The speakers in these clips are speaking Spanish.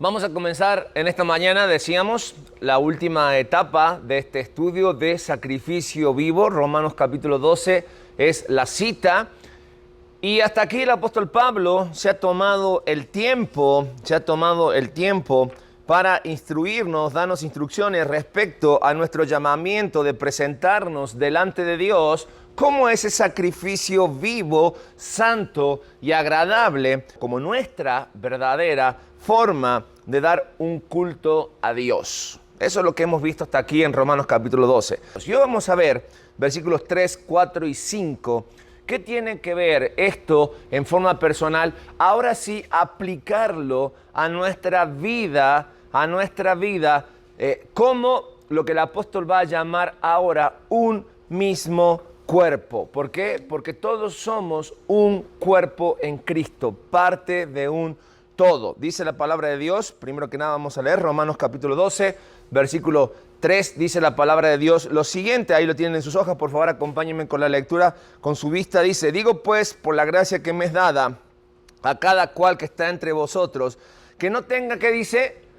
Vamos a comenzar en esta mañana, decíamos, la última etapa de este estudio de sacrificio vivo. Romanos capítulo 12 es la cita. Y hasta aquí el apóstol Pablo se ha tomado el tiempo para instruirnos, darnos instrucciones respecto a nuestro llamamiento de presentarnos delante de Dios como ese sacrificio vivo, santo y agradable, como nuestra verdadera forma de dar un culto a Dios. Eso es lo que hemos visto hasta aquí en Romanos capítulo 12. Y hoy vamos a ver versículos 3, 4 y 5. ¿Qué tiene que ver esto en forma personal? Ahora sí, aplicarlo a nuestra vida, como lo que el apóstol va a llamar ahora un mismo cuerpo. ¿Por qué? Porque todos somos un cuerpo en Cristo, parte de un todo. Dice la palabra de Dios, primero que nada vamos a leer Romanos capítulo 12, versículo 3, dice la palabra de Dios lo siguiente, ahí lo tienen en sus hojas, por favor acompáñenme con la lectura, con su vista, dice: digo pues, por la gracia que me es dada a cada cual que está entre vosotros, que no tenga, ¿qué dice?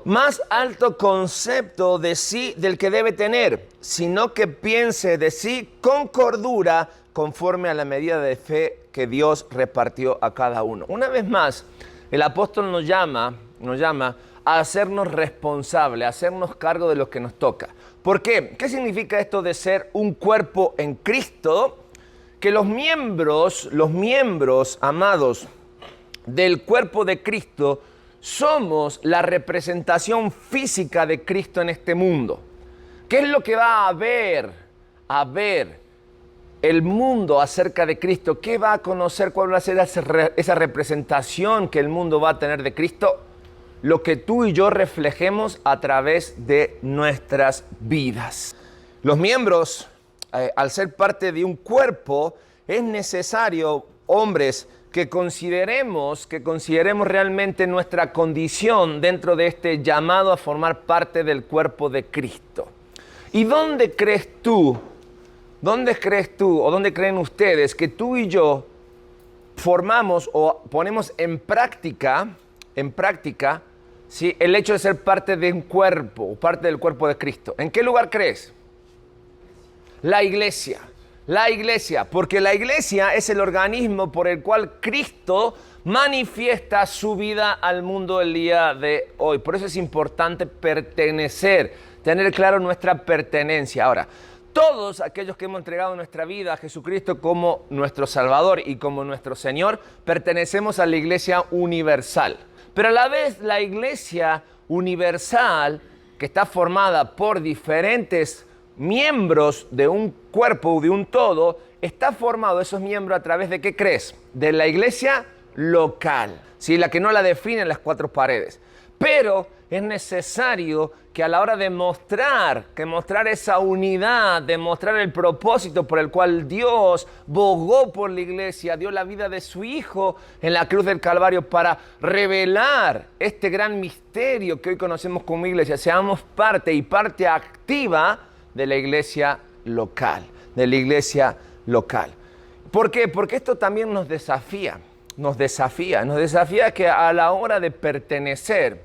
Más alto concepto de sí del que debe tener, sino que piense de sí con cordura, conforme a la medida de fe que Dios repartió a cada uno. Una vez más, el apóstol nos llama a hacernos responsables, a hacernos cargo de lo que nos toca. ¿Por qué? ¿Qué significa esto de ser un cuerpo en Cristo? Que los miembros, amados, del cuerpo de Cristo, somos la representación física de Cristo en este mundo. ¿Qué es lo que va a ver el mundo acerca de Cristo? ¿Qué va a conocer? ¿Cuál va a ser esa representación que el mundo va a tener de Cristo? Lo que tú y yo reflejemos a través de nuestras vidas. Los miembros, al ser parte de un cuerpo, es necesario, hombres, que consideremos realmente nuestra condición dentro de este llamado a formar parte del cuerpo de Cristo. ¿Y dónde crees tú, o dónde creen ustedes que tú y yo formamos o ponemos en práctica, ¿sí?, el hecho de ser parte de un cuerpo, parte del cuerpo de Cristo? ¿En qué lugar crees? La iglesia, porque la iglesia es el organismo por el cual Cristo manifiesta su vida al mundo el día de hoy. Por eso es importante pertenecer, tener claro nuestra pertenencia. Ahora, todos aquellos que hemos entregado nuestra vida a Jesucristo como nuestro Salvador y como nuestro Señor, pertenecemos a la iglesia universal. Pero a la vez la iglesia universal, que está formada por diferentes miembros de un cuerpo, de un todo, está formado esos miembros a través de, ¿qué crees? De la iglesia local, ¿sí? La que no la definen las cuatro paredes. Pero es necesario que a la hora de mostrar esa unidad, de mostrar el propósito por el cual Dios bogó por la iglesia, dio la vida de su Hijo en la cruz del Calvario para revelar este gran misterio que hoy conocemos como iglesia, seamos parte activa de la iglesia local, ¿Por qué? Porque esto también nos desafía que a la hora de pertenecer,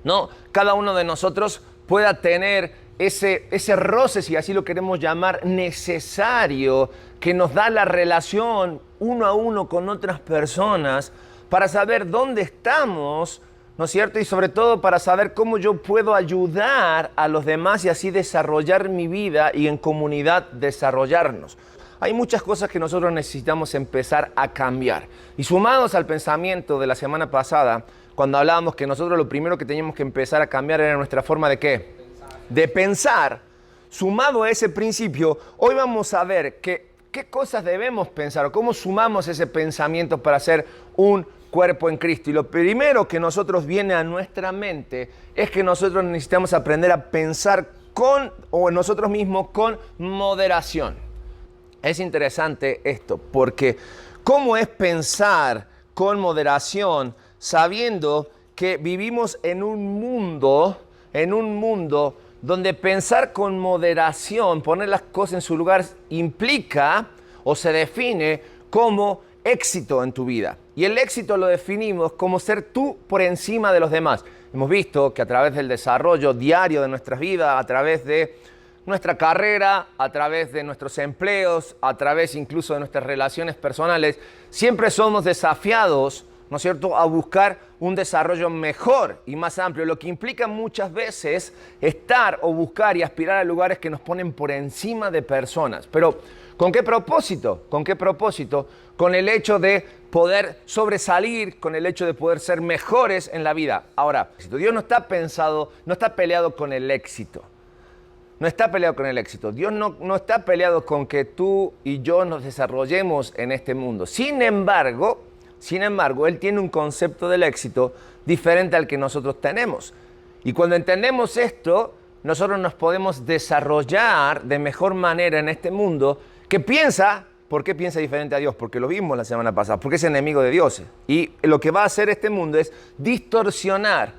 ¿no?, cada uno de nosotros pueda tener ese roce, si así lo queremos llamar, necesario, que nos da la relación uno a uno con otras personas para saber dónde estamos, ¿no es cierto? Y sobre todo para saber cómo yo puedo ayudar a los demás y así desarrollar mi vida y en comunidad desarrollarnos. Hay muchas cosas que nosotros necesitamos empezar a cambiar. Y sumados al pensamiento de la semana pasada, cuando hablábamos que nosotros lo primero que teníamos que empezar a cambiar era nuestra forma de ¿qué? De pensar. Sumado a ese principio, hoy vamos a ver qué cosas debemos pensar o cómo sumamos ese pensamiento para ser un cuerpo en Cristo. Y lo primero que nosotros viene a nuestra mente es que nosotros necesitamos aprender a pensar en nosotros mismos con moderación. Es interesante esto, porque ¿cómo es pensar con moderación sabiendo que vivimos en un mundo donde pensar con moderación, poner las cosas en su lugar, implica o se define como éxito en tu vida. Y el éxito lo definimos como ser tú por encima de los demás. Hemos visto que a través del desarrollo diario de nuestras vidas, a través de nuestra carrera, a través de nuestros empleos, a través incluso de nuestras relaciones personales, siempre somos desafiados, ¿no es cierto?, a buscar un desarrollo mejor y más amplio, lo que implica muchas veces estar o buscar y aspirar a lugares que nos ponen por encima de personas. Pero, ¿con qué propósito? ¿Con qué propósito? Con el hecho de poder sobresalir, con el hecho de poder ser mejores en la vida. Ahora, Dios no está peleado con el éxito. No está peleado con el éxito. Dios no está peleado con que tú y yo nos desarrollemos en este mundo. Sin embargo, Él tiene un concepto del éxito diferente al que nosotros tenemos. Y cuando entendemos esto, nosotros nos podemos desarrollar de mejor manera en este mundo que piensa. ¿Por qué piensa diferente a Dios? Porque lo vimos la semana pasada, porque es enemigo de Dios. Y lo que va a hacer este mundo es distorsionar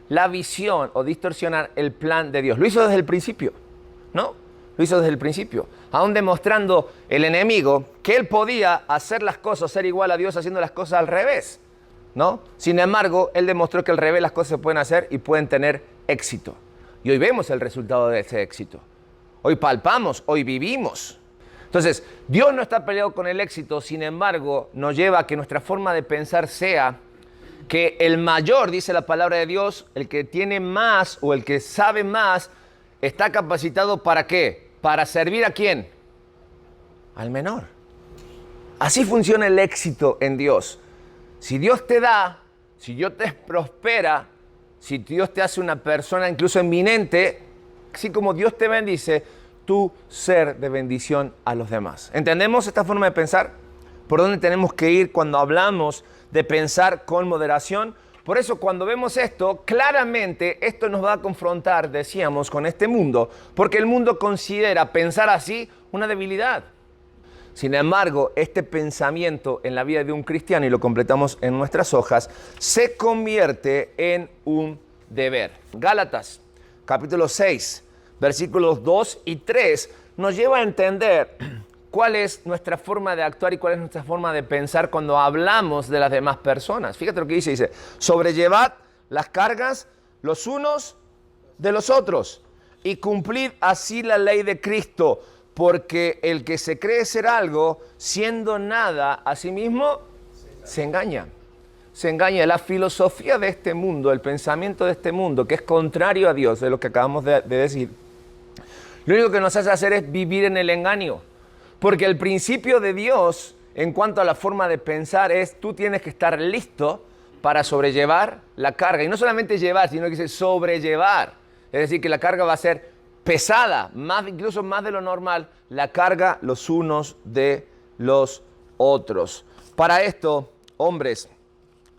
la visión o distorsionar el plan de Dios. Lo hizo desde el principio, ¿no? Lo hizo desde el principio, aún demostrando el enemigo que él podía hacer las cosas, ser igual a Dios haciendo las cosas al revés, ¿no? Sin embargo, él demostró que al revés las cosas se pueden hacer y pueden tener éxito. Y hoy vemos el resultado de ese éxito. Hoy palpamos, hoy vivimos. Entonces, Dios no está peleado con el éxito, sin embargo, nos lleva a que nuestra forma de pensar sea que el mayor, dice la palabra de Dios, el que tiene más o el que sabe más, está capacitado ¿para qué? ¿Para servir a quién? Al menor. Así funciona el éxito en Dios. Si Dios te da, si Dios te prospera, si Dios te hace una persona incluso eminente, así como Dios te bendice, tú ser de bendición a los demás. ¿Entendemos esta forma de pensar? ¿Por dónde tenemos que ir cuando hablamos de pensar con moderación? Por eso cuando vemos esto, claramente esto nos va a confrontar, decíamos, con este mundo, porque el mundo considera pensar así una debilidad. Sin embargo, este pensamiento en la vida de un cristiano, y lo completamos en nuestras hojas, se convierte en un deber. Gálatas, capítulo 6, versículos 2 y 3, nos lleva a entender cuál es nuestra forma de actuar y cuál es nuestra forma de pensar cuando hablamos de las demás personas. Fíjate lo que dice, sobrellevad las cargas los unos de los otros y cumplid así la ley de Cristo, porque el que se cree ser algo, siendo nada a sí mismo, se engaña. Se engaña. La filosofía de este mundo, el pensamiento de este mundo, que es contrario a Dios, de lo que acabamos de decir, lo único que nos hace hacer es vivir en el engaño. Porque el principio de Dios, en cuanto a la forma de pensar, es tú tienes que estar listo para sobrellevar la carga. Y no solamente llevar, sino que dice sobrellevar. Es decir, que la carga va a ser pesada, incluso más de lo normal, la carga los unos de los otros. Para esto, hombres,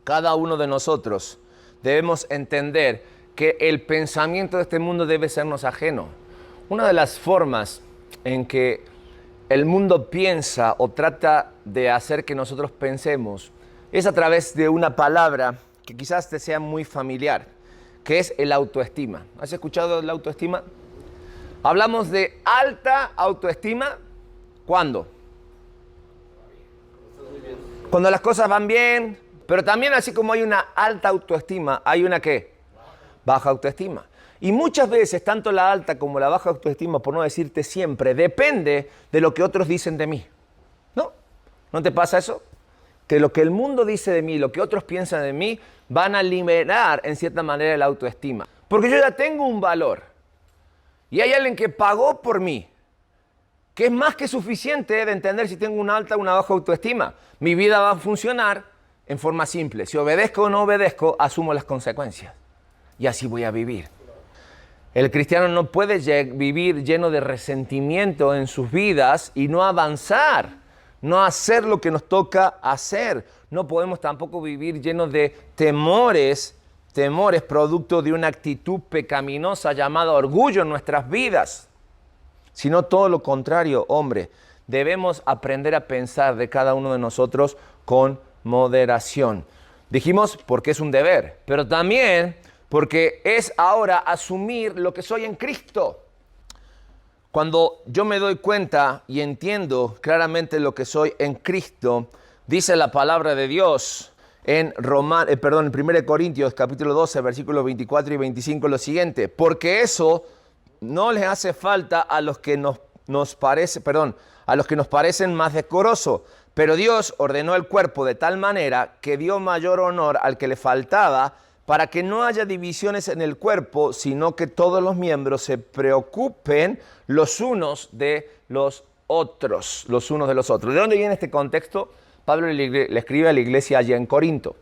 cada uno de nosotros debemos entender que el pensamiento de este mundo debe sernos ajeno. Una de las formas en que el mundo piensa o trata de hacer que nosotros pensemos es a través de una palabra que quizás te sea muy familiar, que es el autoestima. ¿Has escuchado la autoestima? Hablamos de alta autoestima, ¿cuándo? Cuando las cosas van bien, pero también así como hay una alta autoestima, hay una ¿qué? Baja autoestima. Y muchas veces, tanto la alta como la baja autoestima, por no decirte siempre, depende de lo que otros dicen de mí. ¿No? ¿No te pasa eso? Que lo que el mundo dice de mí, lo que otros piensan de mí, van a liberar en cierta manera la autoestima. Porque yo ya tengo un valor. Y hay alguien que pagó por mí, que es más que suficiente de entender si tengo una alta o una baja autoestima. Mi vida va a funcionar en forma simple. Si obedezco o no obedezco, asumo las consecuencias. Y así voy a vivir. El cristiano no puede vivir lleno de resentimiento en sus vidas y no avanzar, no hacer lo que nos toca hacer. No podemos tampoco vivir llenos de temores producto de una actitud pecaminosa llamada orgullo en nuestras vidas, sino todo lo contrario, hombre. Debemos aprender a pensar de cada uno de nosotros con moderación. Dijimos porque es un deber, pero también porque es ahora asumir lo que soy en Cristo. Cuando yo me doy cuenta y entiendo claramente lo que soy en Cristo, dice la palabra de Dios en 1 Corintios capítulo 12, versículos 24 y 25 lo siguiente: porque eso no les hace falta a los que nos parecen más decoroso, pero Dios ordenó el cuerpo de tal manera que dio mayor honor al que le faltaba, para que no haya divisiones en el cuerpo, sino que todos los miembros se preocupen los unos de los otros. ¿De dónde viene este contexto? Pablo le escribe a la iglesia allá en Corinto.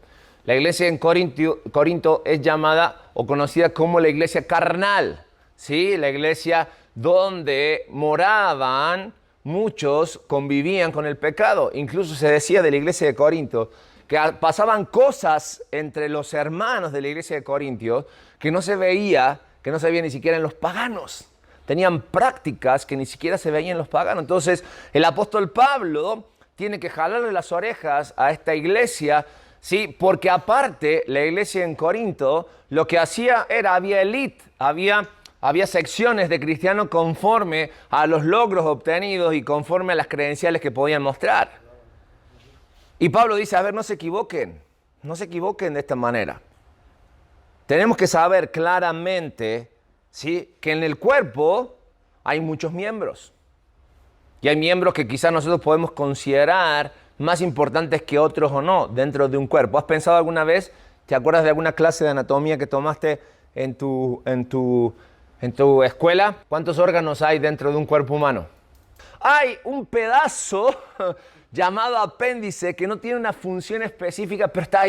La iglesia en Corinto es llamada o conocida como la iglesia carnal, ¿sí? La iglesia donde moraban muchos, convivían con el pecado. Incluso se decía de la iglesia de Corinto que pasaban cosas entre los hermanos de la iglesia de Corintios que no se veía ni siquiera en los paganos. Tenían prácticas que ni siquiera se veían en los paganos. Entonces, el apóstol Pablo tiene que jalarle las orejas a esta iglesia, ¿sí? Porque aparte, la iglesia en Corinto lo que hacía era, había élite, había secciones de cristianos conforme a los logros obtenidos y conforme a las credenciales que podían mostrar. Y Pablo dice, a ver, no se equivoquen de esta manera. Tenemos que saber claramente, ¿sí?, que en el cuerpo hay muchos miembros. Y hay miembros que quizás nosotros podemos considerar más importantes que otros o no dentro de un cuerpo. ¿Has pensado alguna vez, te acuerdas de alguna clase de anatomía que tomaste en tu escuela? ¿Cuántos órganos hay dentro de un cuerpo humano? Hay un pedazo llamado apéndice que no tiene una función específica, pero está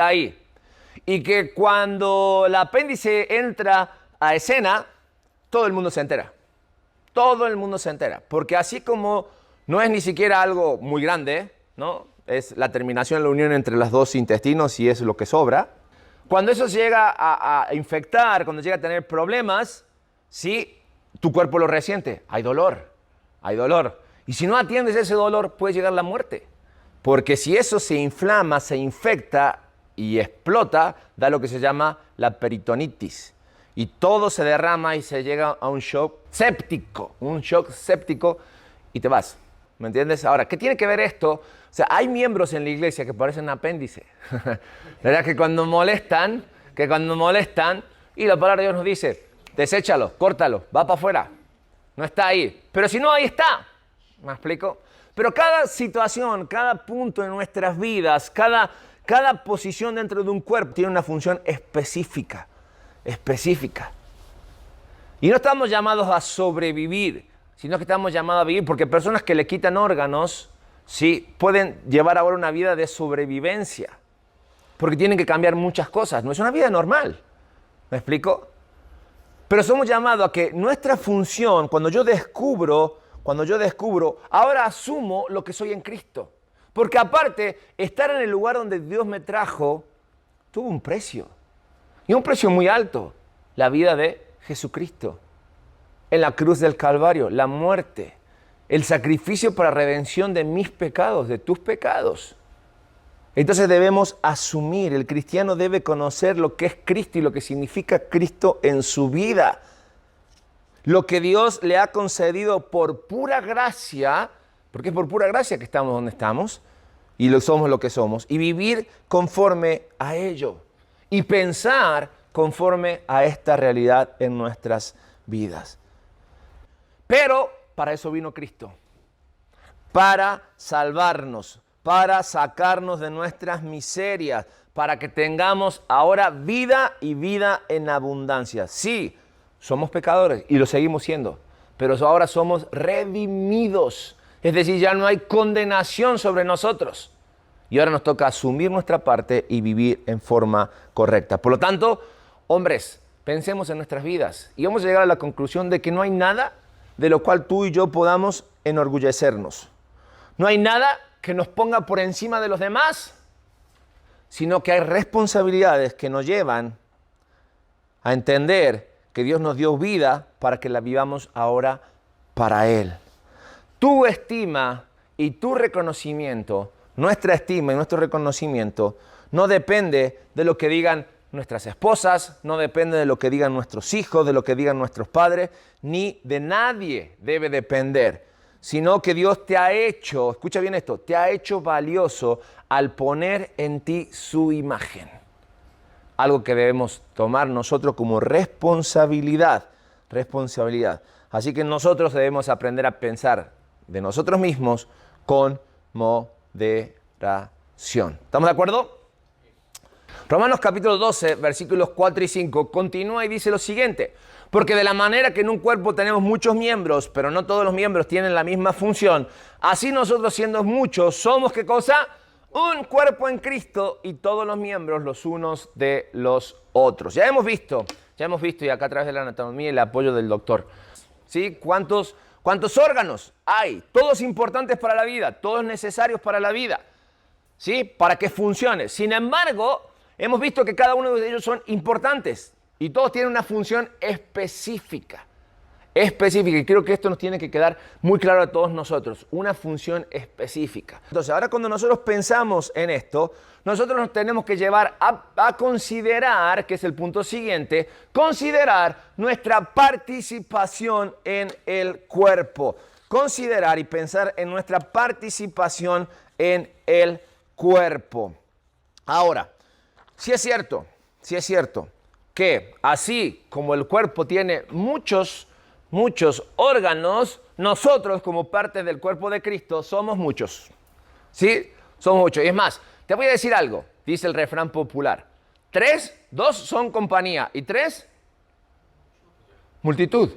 ahí. Y que cuando el apéndice entra a escena, todo el mundo se entera. Porque así como no es ni siquiera algo muy grande, ¿no? Es la terminación, la unión entre los dos intestinos y es lo que sobra. Cuando eso llega a infectar, cuando llega a tener problemas, ¿sí?, tu cuerpo lo resiente. Hay dolor. Y si no atiendes ese dolor, puede llegar la muerte. Porque si eso se inflama, se infecta y explota, da lo que se llama la peritonitis. Y todo se derrama y se llega a un shock séptico y te vas. ¿Me entiendes? Ahora, ¿qué tiene que ver esto? O sea, hay miembros en la iglesia que parecen apéndice. ¿Verdad? Que cuando molestan, y la palabra de Dios nos dice, deséchalo, córtalo, va para afuera. No está ahí. Pero si no, ahí está. ¿Me explico? Pero cada situación, cada punto en nuestras vidas, cada posición dentro de un cuerpo tiene una función específica. Y no estamos llamados a sobrevivir, sino que estamos llamados a vivir, porque personas que le quitan órganos, sí, pueden llevar ahora una vida de sobrevivencia, porque tienen que cambiar muchas cosas. No es una vida normal. ¿Me explico? Pero somos llamados a que nuestra función, cuando yo descubro, ahora asumo lo que soy en Cristo. Porque aparte, estar en el lugar donde Dios me trajo, tuvo un precio. Y un precio muy alto. La vida de Jesucristo. En la cruz del Calvario, la muerte. El sacrificio para redención de mis pecados, de tus pecados. Entonces debemos asumir, el cristiano debe conocer lo que es Cristo y lo que significa Cristo en su vida. Lo que Dios le ha concedido por pura gracia, porque es por pura gracia que estamos donde estamos y somos lo que somos, y vivir conforme a ello y pensar conforme a esta realidad en nuestras vidas. Pero para eso vino Cristo, para salvarnos, para sacarnos de nuestras miserias, para que tengamos ahora vida y vida en abundancia. Sí, somos pecadores y lo seguimos siendo, pero ahora somos redimidos. Es decir, ya no hay condenación sobre nosotros. Y ahora nos toca asumir nuestra parte y vivir en forma correcta. Por lo tanto, hombres, pensemos en nuestras vidas y vamos a llegar a la conclusión de que no hay nada de lo cual tú y yo podamos enorgullecernos. No hay nada que nos ponga por encima de los demás, sino que hay responsabilidades que nos llevan a entender que Dios nos dio vida para que la vivamos ahora para Él. Tu estima y tu reconocimiento, nuestra estima y nuestro reconocimiento, no depende de lo que digan nuestras esposas, no depende de lo que digan nuestros hijos, de lo que digan nuestros padres, ni de nadie debe depender, sino que Dios te ha hecho, escucha bien esto, te ha hecho valioso al poner en ti su imagen. Algo que debemos tomar nosotros como responsabilidad. Así que nosotros debemos aprender a pensar de nosotros mismos con moderación. ¿Estamos de acuerdo? Romanos capítulo 12, versículos 4 y 5, continúa y dice lo siguiente. Porque de la manera que en un cuerpo tenemos muchos miembros, pero no todos los miembros tienen la misma función, así nosotros siendo muchos, somos, ¿qué cosa? Un cuerpo en Cristo y todos los miembros los unos de los otros. Ya hemos visto y acá a través de la anatomía el apoyo del doctor, ¿sí? ¿Cuántos órganos hay? Todos importantes para la vida, todos necesarios para la vida, ¿sí? Para que funcione. Sin embargo, hemos visto que cada uno de ellos son importantes y todos tienen una función específica. Y creo que esto nos tiene que quedar muy claro a todos nosotros, una función específica. Entonces, ahora cuando nosotros pensamos en esto, nosotros nos tenemos que llevar a considerar, que es el punto siguiente, considerar nuestra participación en el cuerpo. Considerar y pensar en nuestra participación en el cuerpo. Ahora, sí es cierto que así como el cuerpo tiene muchos órganos, nosotros como parte del cuerpo de Cristo somos muchos. ¿Sí? Somos muchos. Y es más, te voy a decir algo, dice el refrán popular. 2 son compañía y 3, multitud.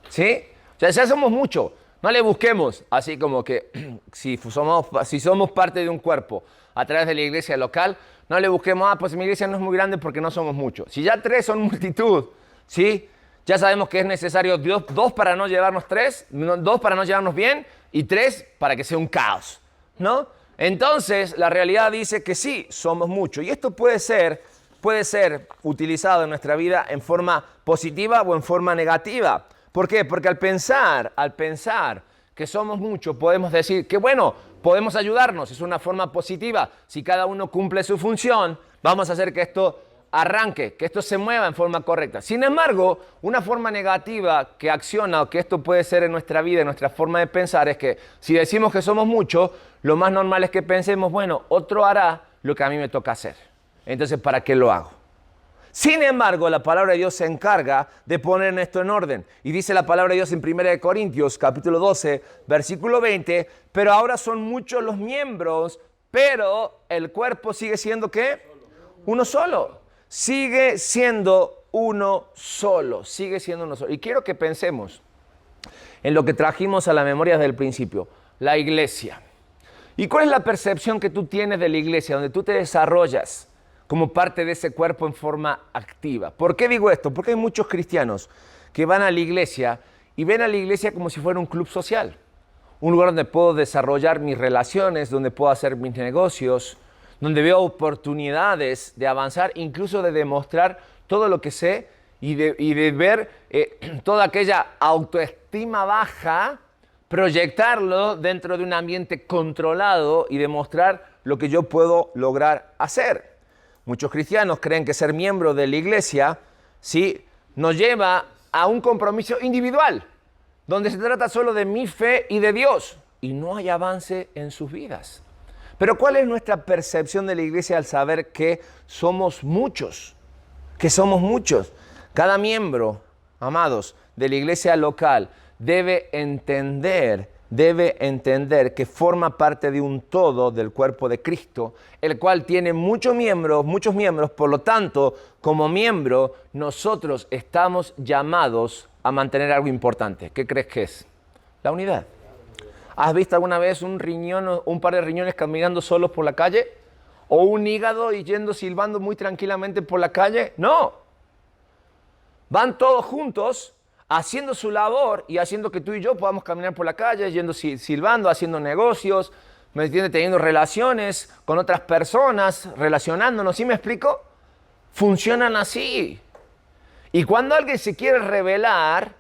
¿Sí? O sea, ya somos muchos. No le busquemos así como que si somos parte de un cuerpo a través de la iglesia local, no le busquemos, pues mi iglesia no es muy grande porque no somos muchos. Si ya 3 son multitud, ¿sí? Ya sabemos que es necesario 2 para no llevarnos 2 para no llevarnos bien y 3 para que sea un caos, ¿no? Entonces, la realidad dice que sí, somos muchos. Y esto puede ser utilizado en nuestra vida en forma positiva o en forma negativa. ¿Por qué? Porque al pensar que somos muchos, podemos decir que bueno, podemos ayudarnos, es una forma positiva. Si cada uno cumple su función, vamos a hacer que esto arranque, que esto se mueva en forma correcta. Sin embargo, una forma negativa que acciona o que esto puede ser en nuestra vida, en nuestra forma de pensar, es que si decimos que somos muchos, lo más normal es que pensemos, bueno, otro hará lo que a mí me toca hacer. Entonces, ¿para qué lo hago? Sin embargo, la palabra de Dios se encarga de poner esto en orden. Y dice la palabra de Dios en 1 Corintios, capítulo 12, versículo 20, pero ahora son muchos los miembros, pero el cuerpo sigue siendo, ¿qué? Uno solo. Sigue siendo uno solo. Y quiero que pensemos en lo que trajimos a la memoria desde el principio, la iglesia. ¿Y cuál es la percepción que tú tienes de la iglesia, donde tú te desarrollas como parte de ese cuerpo en forma activa? ¿Por qué digo esto? Porque hay muchos cristianos que van a la iglesia y ven a la iglesia como si fuera un club social, un lugar donde puedo desarrollar mis relaciones, donde puedo hacer mis negocios, donde veo oportunidades de avanzar, incluso de demostrar todo lo que sé y de ver toda aquella autoestima baja, proyectarlo dentro de un ambiente controlado y demostrar lo que yo puedo lograr hacer. Muchos cristianos creen que ser miembro de la iglesia, ¿sí?, nos lleva a un compromiso individual, donde se trata solo de mi fe y de Dios, y no hay avance en sus vidas. Pero ¿cuál es nuestra percepción de la iglesia al saber que somos muchos? Cada miembro, amados, de la iglesia local debe entender que forma parte de un todo del cuerpo de Cristo, el cual tiene muchos miembros, por lo tanto, como miembro, nosotros estamos llamados a mantener algo importante. ¿Qué crees que es? La unidad. ¿Has visto alguna vez un par de riñones caminando solos por la calle? ¿O un hígado yendo silbando muy tranquilamente por la calle? No. Van todos juntos haciendo su labor y haciendo que tú y yo podamos caminar por la calle, yendo silbando, haciendo negocios, ¿me entiendes? Teniendo relaciones con otras personas, relacionándonos. ¿Sí me explico? Funcionan así. Y cuando alguien se quiere rebelar,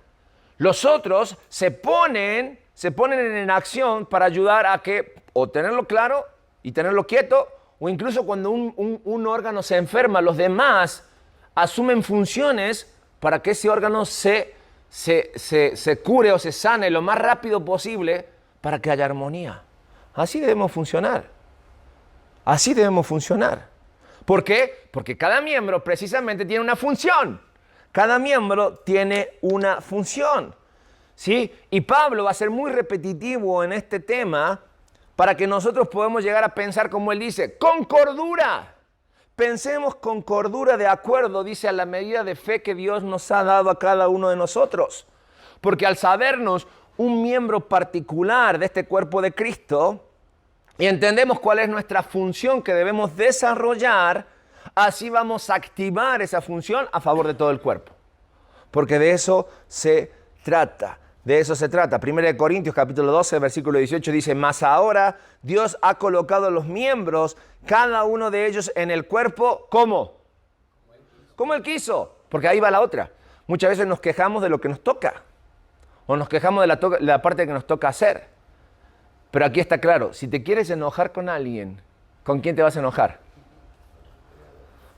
los otros se ponen en acción para ayudar a que o tenerlo claro y tenerlo quieto, o incluso cuando un órgano se enferma, los demás asumen funciones para que ese órgano se cure o se sane lo más rápido posible para que haya armonía. Así debemos funcionar. Así debemos funcionar. ¿Por qué? Porque cada miembro precisamente tiene una función. Cada miembro tiene una función. ¿Sí? Y Pablo va a ser muy repetitivo en este tema para que nosotros podamos llegar a pensar como él dice, con cordura. Pensemos con cordura de acuerdo, dice, a la medida de fe que Dios nos ha dado a cada uno de nosotros. Porque al sabernos un miembro particular de este cuerpo de Cristo y entendemos cuál es nuestra función que debemos desarrollar, así vamos a activar esa función a favor de todo el cuerpo. Porque de eso se trata. De eso se trata. 1 Corintios capítulo 12, versículo 18 dice, mas ahora Dios ha colocado los miembros, cada uno de ellos en el cuerpo, ¿cómo? Como Él quiso. Porque ahí va la otra. Muchas veces nos quejamos de lo que nos toca. O nos quejamos de la parte que nos toca hacer. Pero aquí está claro, si te quieres enojar con alguien, ¿con quién te vas a enojar?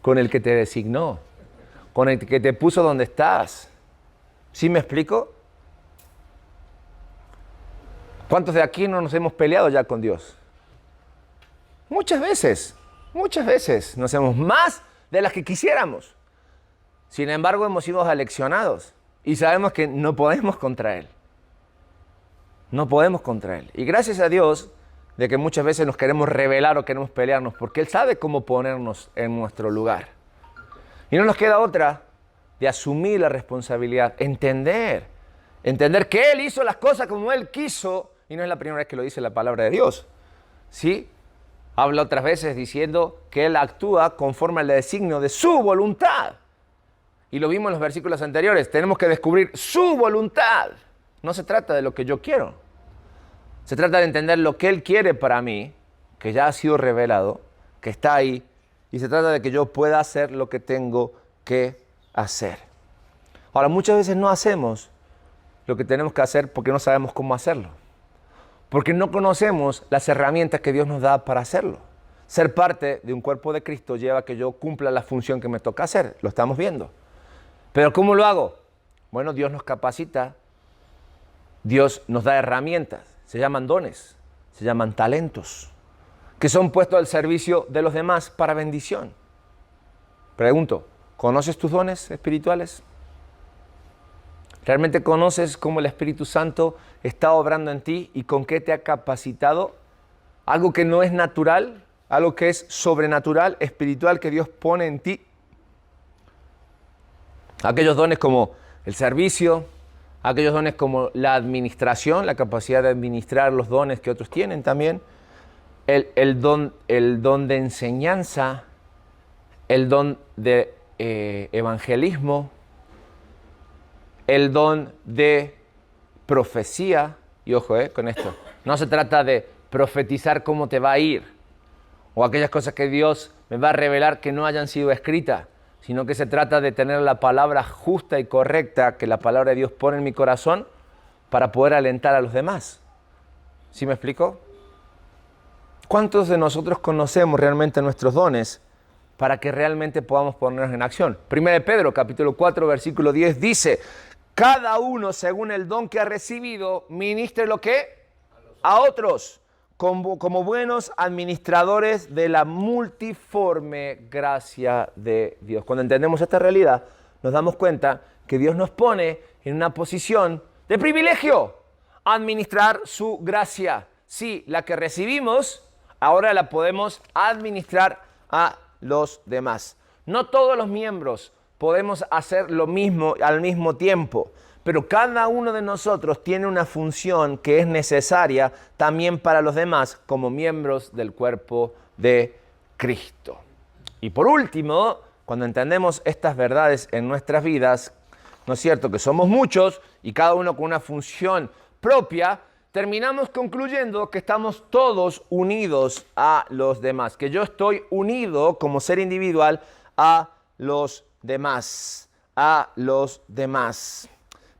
Con el que te designó. Con el que te puso donde estás. ¿Sí me explico? ¿Cuántos de aquí no nos hemos peleado ya con Dios? Muchas veces nos hemos más de las que quisiéramos. Sin embargo, hemos sido aleccionados y sabemos que no podemos contra Él. No podemos contra Él. Y gracias a Dios de que muchas veces nos queremos rebelar o queremos pelearnos porque Él sabe cómo ponernos en nuestro lugar. Y no nos queda otra de asumir la responsabilidad, entender que Él hizo las cosas como Él quiso. Y no es la primera vez que lo dice la palabra de Dios. ¿Sí? Habla otras veces diciendo que Él actúa conforme al designio de su voluntad. Y lo vimos en los versículos anteriores. Tenemos que descubrir su voluntad. No se trata de lo que yo quiero. Se trata de entender lo que Él quiere para mí, que ya ha sido revelado, que está ahí. Y se trata de que yo pueda hacer lo que tengo que hacer. Ahora, muchas veces no hacemos lo que tenemos que hacer porque no sabemos cómo hacerlo. Porque no conocemos las herramientas que Dios nos da para hacerlo. Ser parte de un cuerpo de Cristo lleva a que yo cumpla la función que me toca hacer. Lo estamos viendo. ¿Pero cómo lo hago? Bueno, Dios nos capacita. Dios nos da herramientas. Se llaman dones. Se llaman talentos. Que son puestos al servicio de los demás para bendición. Pregunto, ¿conoces tus dones espirituales? ¿Realmente conoces cómo el Espíritu Santo está obrando en ti y con qué te ha capacitado? Algo que no es natural, algo que es sobrenatural, espiritual, que Dios pone en ti. Aquellos dones como el servicio, aquellos dones como la administración, la capacidad de administrar los dones que otros tienen también, el don de enseñanza, el don de evangelismo, el don de profecía. Y ojo con esto, no se trata de profetizar cómo te va a ir o aquellas cosas que Dios me va a revelar que no hayan sido escritas, sino que se trata de tener la palabra justa y correcta que la palabra de Dios pone en mi corazón para poder alentar a los demás. ¿Sí me explico? ¿Cuántos de nosotros conocemos realmente nuestros dones para que realmente podamos ponernos en acción? 1 Pedro capítulo 4 versículo 10 dice, cada uno según el don que ha recibido, ministre lo que a otros, como buenos administradores de la multiforme gracia de Dios. Cuando entendemos esta realidad, nos damos cuenta que Dios nos pone en una posición de privilegio, administrar su gracia. Sí, la que recibimos, ahora la podemos administrar a los demás. No todos los miembros podemos hacer lo mismo al mismo tiempo, pero cada uno de nosotros tiene una función que es necesaria también para los demás como miembros del cuerpo de Cristo. Y por último, cuando entendemos estas verdades en nuestras vidas, ¿no es cierto? Que somos muchos y cada uno con una función propia, terminamos concluyendo que estamos todos unidos a los demás, que yo estoy unido como ser individual a los demás,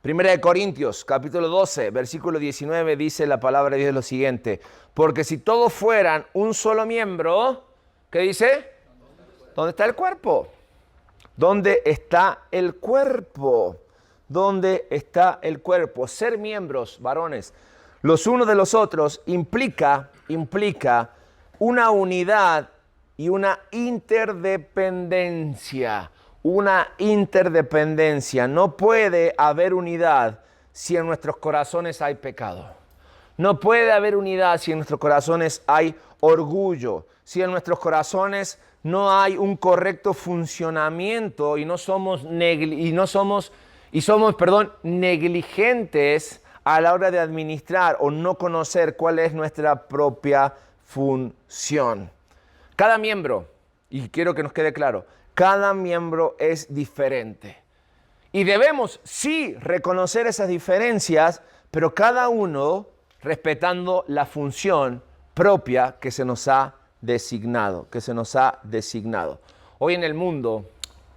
Primera de Corintios, capítulo 12, versículo 19, dice la palabra de Dios lo siguiente, porque si todos fueran un solo miembro, ¿qué dice? ¿Dónde está el cuerpo? ¿Dónde está el cuerpo? ¿Dónde está el cuerpo? Ser miembros, varones, los unos de los otros implica una unidad y una interdependencia. Una interdependencia. No puede haber unidad si en nuestros corazones hay pecado. No puede haber unidad si en nuestros corazones hay orgullo, si en nuestros corazones no hay un correcto funcionamiento y somos negligentes a la hora de administrar o no conocer cuál es nuestra propia función. Cada miembro, y quiero que nos quede claro, cada miembro es diferente. Y debemos, sí, reconocer esas diferencias, pero cada uno respetando la función propia que se nos ha designado, Hoy en el mundo,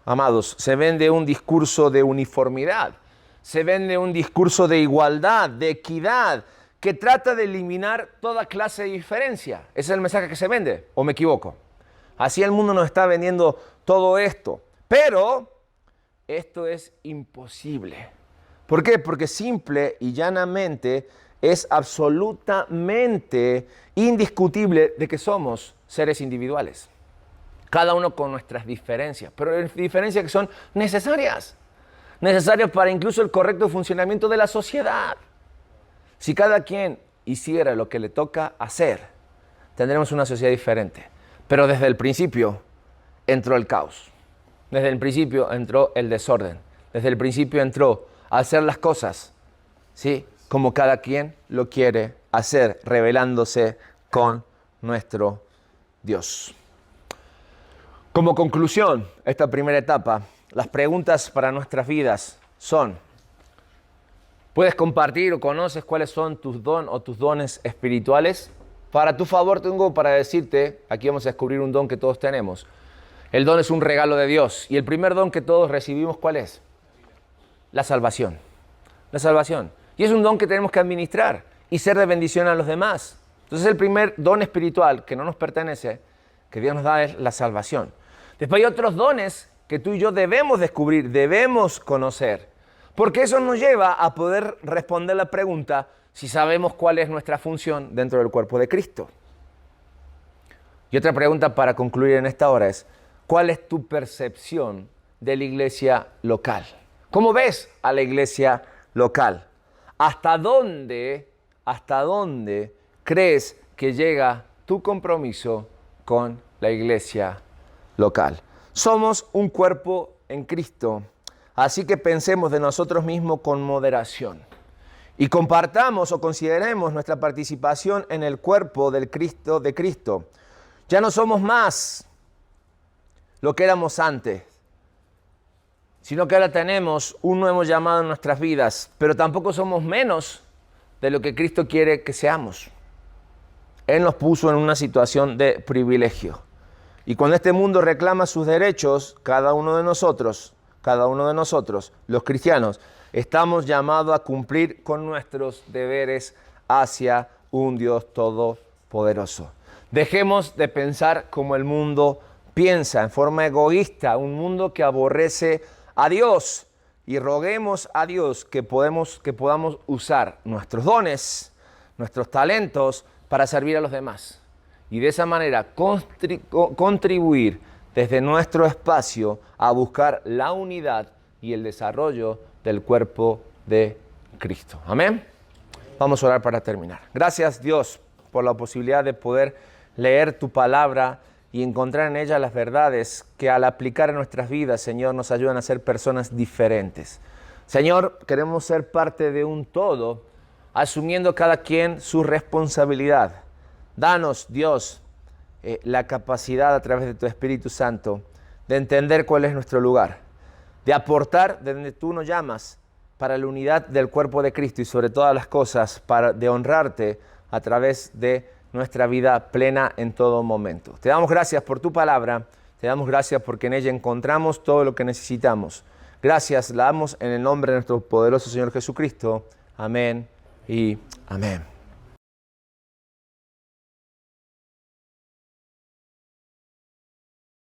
amados, se vende un discurso de uniformidad, se vende un discurso de igualdad, de equidad, que trata de eliminar toda clase de diferencia. Ese es el mensaje que se vende, ¿o me equivoco? Así el mundo nos está vendiendo todo esto, pero esto es imposible. ¿Por qué? Porque simple y llanamente es absolutamente indiscutible de que somos seres individuales. Cada uno con nuestras diferencias, pero diferencias que son necesarias para incluso el correcto funcionamiento de la sociedad. Si cada quien hiciera lo que le toca hacer, tendremos una sociedad diferente. Pero desde el principio entró el caos. Desde el principio entró el desorden. Desde el principio entró a hacer las cosas, ¿sí?, como cada quien lo quiere hacer, rebelándose con nuestro Dios. Como conclusión, esta primera etapa, las preguntas para nuestras vidas son: ¿puedes compartir o conoces cuáles son tus dones espirituales? Para tu favor tengo para decirte, aquí vamos a descubrir un don que todos tenemos. El don es un regalo de Dios. Y el primer don que todos recibimos, ¿cuál es? La salvación. La salvación. Y es un don que tenemos que administrar y ser de bendición a los demás. Entonces el primer don espiritual que no nos pertenece, que Dios nos da, es la salvación. Después hay otros dones que tú y yo debemos descubrir, debemos conocer. Porque eso nos lleva a poder responder la pregunta si sabemos cuál es nuestra función dentro del cuerpo de Cristo. Y otra pregunta para concluir en esta hora es: ¿cuál es tu percepción de la iglesia local? ¿Cómo ves a la iglesia local? ¿Hasta dónde crees que llega tu compromiso con la iglesia local? Somos un cuerpo en Cristo, así que pensemos de nosotros mismos con moderación y compartamos o consideremos nuestra participación en el cuerpo de Cristo. Ya no somos más lo que éramos antes, sino que ahora tenemos un nuevo llamado en nuestras vidas, pero tampoco somos menos de lo que Cristo quiere que seamos. Él nos puso en una situación de privilegio. Y cuando este mundo reclama sus derechos, cada uno de nosotros, los cristianos, estamos llamados a cumplir con nuestros deberes hacia un Dios todopoderoso. Dejemos de pensar como el mundo piensa, en forma egoísta, un mundo que aborrece a Dios, y roguemos a Dios que podamos usar nuestros dones, nuestros talentos para servir a los demás y de esa manera contribuir desde nuestro espacio a buscar la unidad y el desarrollo del cuerpo de Cristo. Amén. Vamos a orar para terminar. Gracias, Dios, por la posibilidad de poder leer tu palabra y encontrar en ella las verdades que al aplicar en nuestras vidas, Señor, nos ayudan a ser personas diferentes. Señor, queremos ser parte de un todo, asumiendo cada quien su responsabilidad. Danos, Dios, la capacidad a través de tu Espíritu Santo de entender cuál es nuestro lugar, de aportar de donde tú nos llamas para la unidad del cuerpo de Cristo y sobre todas las cosas, de honrarte a través de nuestra vida plena en todo momento. Te damos gracias por tu palabra, te damos gracias porque en ella encontramos todo lo que necesitamos. Gracias, la damos en el nombre de nuestro poderoso Señor Jesucristo. Amén y amén.